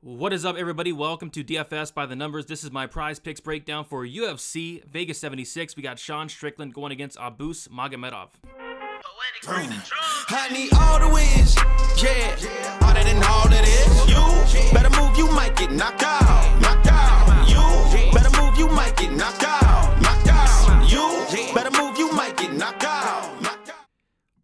What is up, everybody? Welcome to DFS by the Numbers. This is my prize picks breakdown for UFC Vegas 76. We got Sean Strickland going against Abus Magomedov. I need all the wins, yeah. All that and all that is. You better move, you might get knocked out. Knocked out. You better move, you might get knocked out. Knocked out. You better move, you might get knocked out. Knocked out.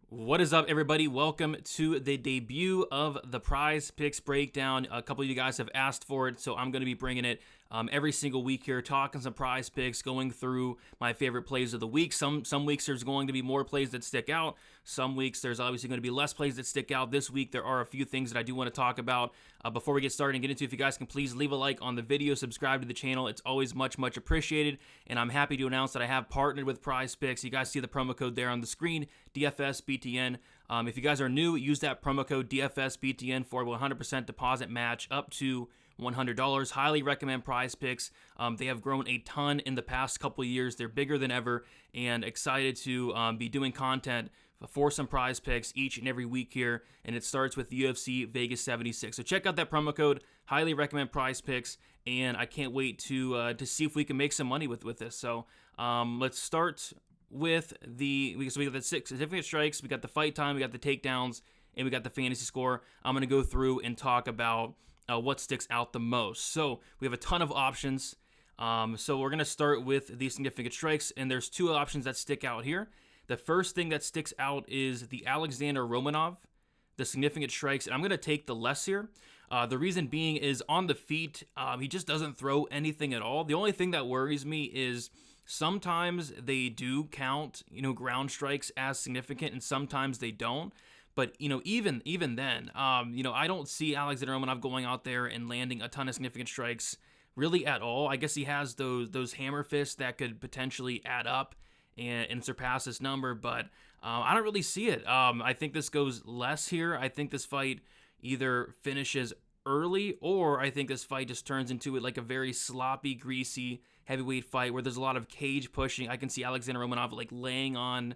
What is up, everybody? Welcome to the debut of the prize picks breakdown. A couple of you guys have asked for it, so I'm going to be bringing it every single week here, talking some prize picks, going through my favorite plays of the week. Some weeks there's going to be more plays that stick out. Some weeks there's obviously going to be less plays that stick out. This week there are a few things that I do want to talk about. Before we get started and get into it, if you guys can please leave a like on the video, subscribe to the channel. It's always much appreciated, and I'm happy to announce that I have partnered with PrizePicks. You guys see the promo code there on the screen, DFSBTN. If you guys are new, use that promo code DFSBTN for a 100% deposit match up to $100. Highly recommend PrizePicks. They have grown a ton in the past couple of years. They're bigger than ever, and excited to be doing content for some prize picks each and every week here, and it starts with UFC Vegas 76. So check out that promo code. Highly recommend prize picks, and I can't wait to see if we can make some money with this. So let's start with we got the 6 significant strikes, we got the fight time, we got the takedowns, and we got the fantasy score. I'm going to go through and talk about what sticks out the most. So we have a ton of options. So we're going to start with the significant strikes, and there's two options that stick out here. The first thing that sticks out is the Alexander Romanov, the significant strikes, and I'm going to take the less here. The reason being is on the feet, he just doesn't throw anything at all. The only thing that worries me is sometimes they do count, ground strikes as significant, and sometimes they don't. But, even then, I don't see Alexander Romanov going out there and landing a ton of significant strikes really at all. I guess he has those hammer fists that could potentially add up and surpass this number, but I don't really see it. I think this goes less here. I think this fight either finishes early, or I think this fight just turns into like a very sloppy, greasy heavyweight fight where there's a lot of cage pushing. I can see Alexander Romanov like laying on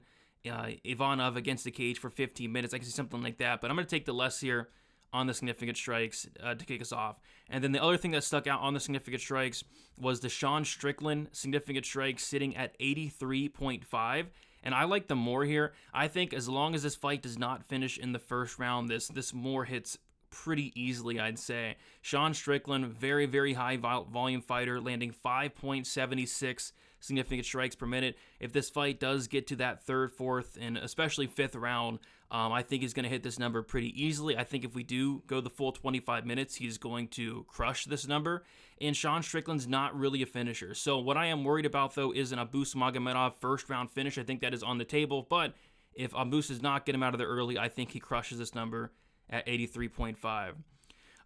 Ivanov against the cage for 15 minutes. I can see something like that, but I'm going to take the less here on the significant strikes to kick us off. And then the other thing that stuck out on the significant strikes was the Sean Strickland significant strikes sitting at 83.5. And I like them more here. I think as long as this fight does not finish in the first round, this more hits pretty easily, I'd say. Sean Strickland, very high volume fighter, landing 5.76 significant strikes per minute. If this fight does get to that third, fourth, and especially fifth round, I think he's going to hit this number pretty easily. I think if we do go the full 25 minutes, he's going to crush this number. And Sean Strickland's not really a finisher. So what I am worried about, though, is an Abus Magomedov first round finish. I think that is on the table. But if Abus does not get him out of there early, I think he crushes this number at 83.5.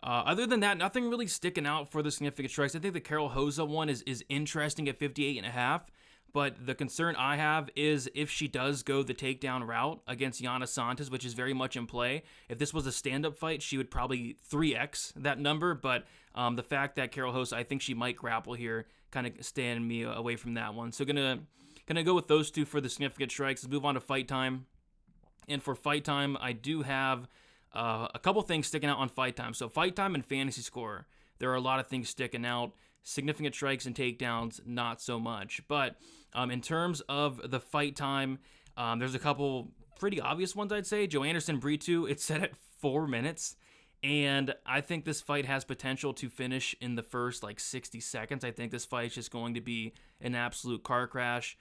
Other than that, nothing really sticking out for the significant strikes. I think the Carol Hoza one is interesting at 58.5, but the concern I have is if she does go the takedown route against Yana Santos, which is very much in play. If this was a stand-up fight, she would probably 3x that number, but the fact that Carol Hoza, I think she might grapple here, kind of stand me away from that one. So gonna go with those two for the significant strikes. Let's move on to fight time. And for fight time, I do have a couple things sticking out on fight time. So fight time and fantasy score, there are a lot of things sticking out. Significant strikes and takedowns, not so much. But in terms of the fight time, there's a couple pretty obvious ones, I'd say. Joanderson Brito, it's set at 4 minutes. And I think this fight has potential to finish in the first 60 seconds. I think this fight is just going to be an absolute car crash.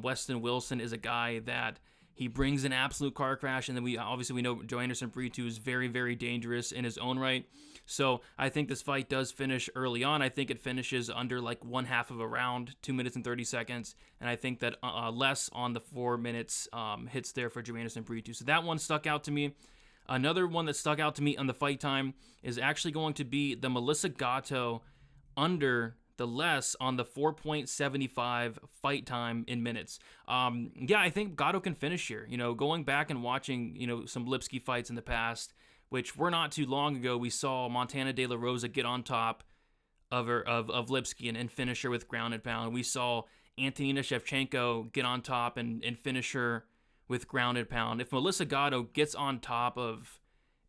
Weston Wilson is a guy that he brings an absolute car crash, and then we know Joanderson Brito is very dangerous in his own right. So I think this fight does finish early on. I think it finishes under one half of a round, 2 minutes and 30 seconds, and I think that less on the 4 minutes hits there for Joanderson Brito. So that one stuck out to me. Another one that stuck out to me on the fight time is actually going to be the Melissa Gatto under the less on the 4.75 fight time in minutes. I think Gatto can finish here. Going back and watching, some Lipsky fights in the past, which were not too long ago, we saw Montana De La Rosa get on top of Lipsky and finish her with ground and pound. We saw Antonina Shevchenko get on top and finish her with ground and pound. If Melissa Gatto gets on top of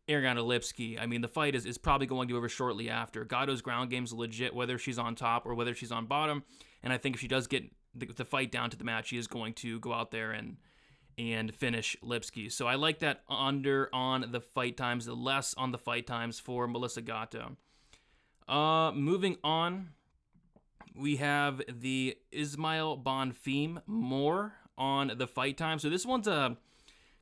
Ariane Lipski. I mean, the fight is probably going to be over shortly after. Gatto's ground game's legit, whether she's on top or whether she's on bottom. And I think if she does get the fight down to the match, she is going to go out there and finish Lipski. So I like that under on the fight times, the less on the fight times for Melissa Gatto. Moving on, we have the Ismail Bonfim more on the fight time. So this one's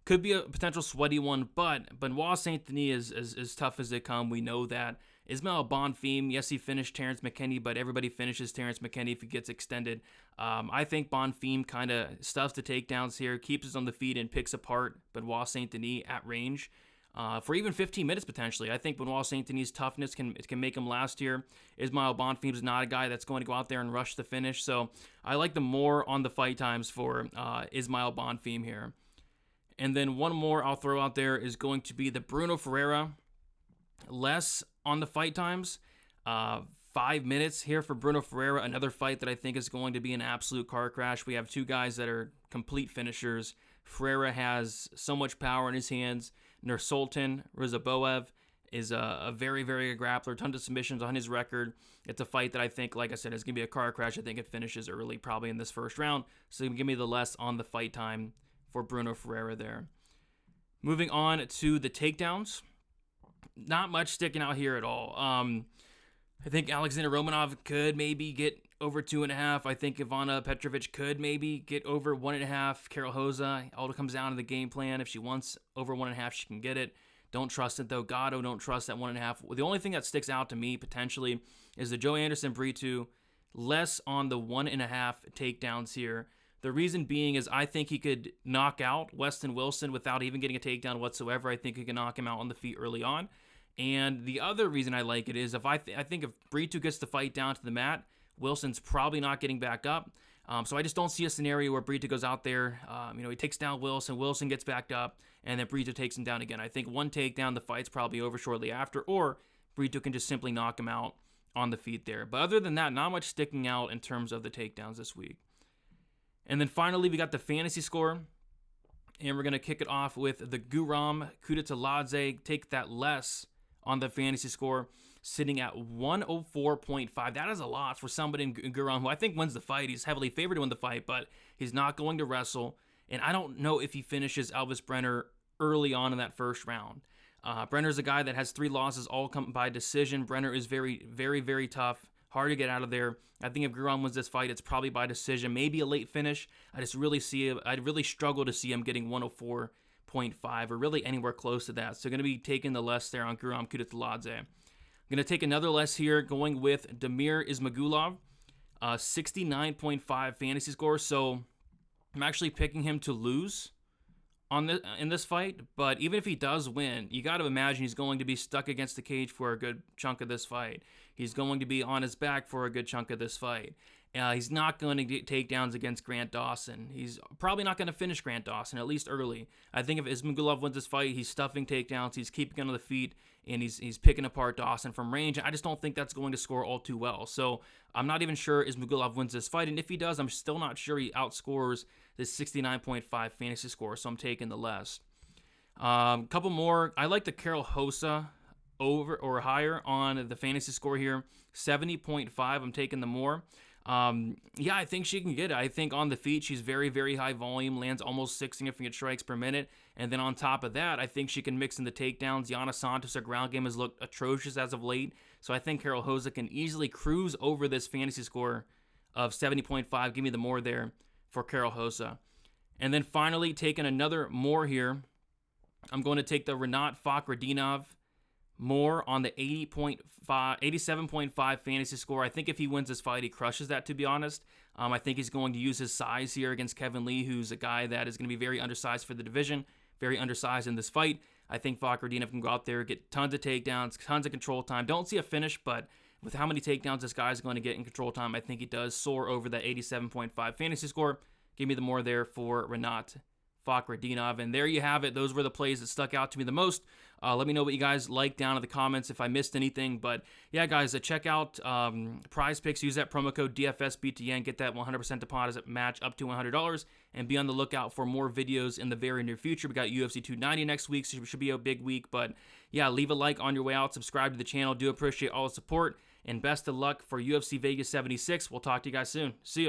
could be a potential sweaty one, but Benoit Saint-Denis is as tough as they come. We know that. Ismail Bonfim, yes, he finished Terrence McKinney, but everybody finishes Terrence McKinney if he gets extended. I think Bonfim kind of stuffs the takedowns here, keeps us on the feet, and picks apart Benoit Saint-Denis at range for even 15 minutes potentially. I think Benoit Saint-Denis' toughness can make him last here. Ismail Bonfim is not a guy that's going to go out there and rush the finish, so I like the more on the fight times for Ismail Bonfim here. And then one more I'll throw out there is going to be the Bruno Ferreira. Less on the fight times. 5 minutes here for Bruno Ferreira. Another fight that I think is going to be an absolute car crash. We have two guys that are complete finishers. Ferreira has so much power in his hands. Nursultan Rizaboev is a very, very good grappler. Tons of submissions on his record. It's a fight that I think, like I said, is going to be a car crash. I think it finishes early, probably in this first round. So give me the less on the fight time for Bruno Ferreira there. Moving on to the takedowns. Not much sticking out here at all. I think Alexander Romanov could maybe get over 2.5. I think Ivana Petrovic could maybe get over 1.5. Carol Hoza, all comes down to the game plan. If she wants over 1.5, she can get it. Don't trust it though. Gatto, don't trust that 1.5. The only thing that sticks out to me potentially is the Joe Anderson Brito, less on the 1.5 takedowns here. The reason being is I think he could knock out Weston Wilson without even getting a takedown whatsoever. I think he can knock him out on the feet early on. And the other reason I like it is if I think if Brito gets the fight down to the mat, Wilson's probably not getting back up. So I just don't see a scenario where Brito goes out there, he takes down Wilson gets backed up, and then Brito takes him down again. I think one takedown, the fight's probably over shortly after, or Brito can just simply knock him out on the feet there. But other than that, not much sticking out in terms of the takedowns this week. And then finally, we got the fantasy score. And we're going to kick it off with the Guram Kudetaladze. Take that less on the fantasy score, sitting at 104.5. That is a lot for somebody in Guram, who I think wins the fight. He's heavily favored to win the fight, but he's not going to wrestle. And I don't know if he finishes Elvis Brenner early on in that first round. Brenner's a guy that has 3 losses, all come by decision. Brenner is very, very, very tough. Hard to get out of there. I think if Guram wins this fight, it's probably by decision, maybe a late finish. I'd really struggle to see him getting 104.5 or really anywhere close to that. So going to be taking the less there on Guram Kudetaladze. I'm going to take another less here, going with Damir Ismagulov, 69.5 fantasy score. So I'm actually picking him to lose in this fight, but even if he does win, you got to imagine he's going to be stuck against the cage for a good chunk of this fight. He's going to be on his back for a good chunk of this fight. He's not going to get takedowns against Grant Dawson. He's probably not going to finish Grant Dawson, at least early. I think if Ismagulov wins this fight, he's stuffing takedowns, he's keeping him on the feet, and he's picking apart Dawson from range. I just don't think that's going to score all too well. So I'm not even sure Ismagulov wins this fight, and if he does, I'm still not sure he outscores this 69.5 fantasy score, so I'm taking the less. Couple more. I like the Carol Hosa over or higher on the fantasy score here. 70.5, I'm taking the more. I think she can get it. I think on the feet, she's very, very high volume, lands almost 6 significant strikes per minute. And then on top of that, I think she can mix in the takedowns. Yana Santos, her ground game has looked atrocious as of late. So I think Carol Hosa can easily cruise over this fantasy score of 70.5. Give me the more there for Carol Hosa. And then finally, taking another more here, I'm going to take the Renat Fakhretdinov more on the 87.5 fantasy score. I think if he wins this fight, he crushes that, to be honest. I think he's going to use his size here against Kevin Lee, who's a guy that is going to be very undersized for the division, very undersized in this fight. I think Fakhretdinov can go out there, get tons of takedowns, tons of control time. Don't see a finish, but with how many takedowns this guy is going to get in control time, I think he does soar over that 87.5 fantasy score. Give me the more there for Renat Fakhretdinov. And there you have it. Those were the plays that stuck out to me the most. Let me know what you guys like down in the comments if I missed anything. But yeah, guys, check out PrizePicks. Use that promo code DFSBTN. Get that 100% deposit match up to $100. And be on the lookout for more videos in the very near future. We got UFC 290 next week, so it should be a big week. But yeah, leave a like on your way out. Subscribe to the channel. Do appreciate all the support. And best of luck for UFC Vegas 76. We'll talk to you guys soon. See you.